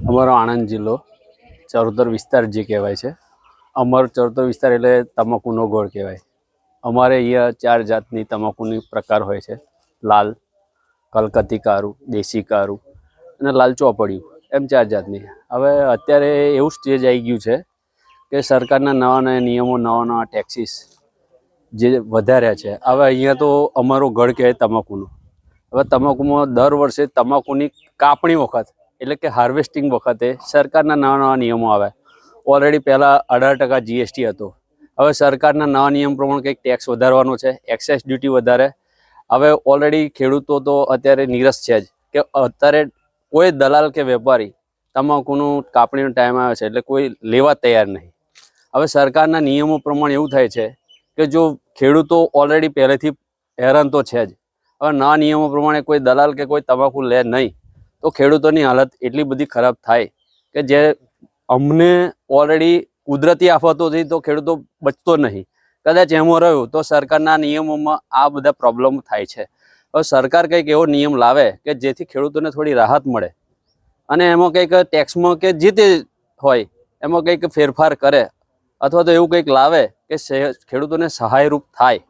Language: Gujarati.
અમારો આણંદ જિલ્લો ચરોતર વિસ્તાર જે કહેવાય છે. અમારો ચરોતર વિસ્તાર એટલે તમાકુનો ગોળ કહેવાય. અમારે અહીંયા 4 જાતની તમાકુની પ્રકાર હોય છે: લાલ, કલકત્તી કારું, દેશી કારું અને લાલ ચોપડિયું, એમ 4 જાતની. હવે અત્યારે એવું સ્ટેજ આવી ગયું છે કે સરકારના નવા નવા નિયમો, નવા નવા ટેક્સીસ જે વધાર્યા છે. હવે અહીંયા તો અમારો ગઢ કહેવાય તમાકુનો. હવે તમાકુમાં દર વર્ષે તમાકુની કાપણી વખત એટલે કે હાર્વેસ્ટિંગ વખતે સરકારના નવા નવા નિયમો આવે. ઓલરેડી પહેલાં 18% GST હતો. હવે સરકારના નવા નિયમ પ્રમાણે કંઈક ટેક્સ વધારવાનો છે, એક્સાઇઝ ડ્યુટી વધારે. હવે ઓલરેડી ખેડૂતો તો અત્યારે નિરસ છે જ કે અત્યારે કોઈ દલાલ કે વેપારી તમાકુનું કાપણીનો ટાઈમ આવે છે એટલે કોઈ લેવા તૈયાર નહીં. હવે સરકારના નિયમો પ્રમાણે એવું થાય છે કે જો ખેડૂતો ઓલરેડી પહેલેથી હેરાન તો છે જ, હવે નવા નિયમો પ્રમાણે કોઈ દલાલ કે કોઈ તમાકુ લે નહીં તો ખેડૂતોની હાલત એટલી બધી ખરાબ થાય કે જે અમને ઓલરેડી કુદરતી આફતોથી તો ખેડૂતો બચતો નહીં. કદાચ એમાં રહ્યું તો સરકારના નિયમોમાં આ બધા પ્રોબ્લેમ થાય છે. હવે સરકાર કંઈક એવો નિયમ લાવે કે જેથી ખેડૂતોને થોડી રાહત મળે અને એમાં કંઈક ટેક્સમાં કે જે તે હોય એમાં કંઈક ફેરફાર કરે અથવા તો એવું કંઈક લાવે કે ખેડૂતોને સહાયરૂપ થાય.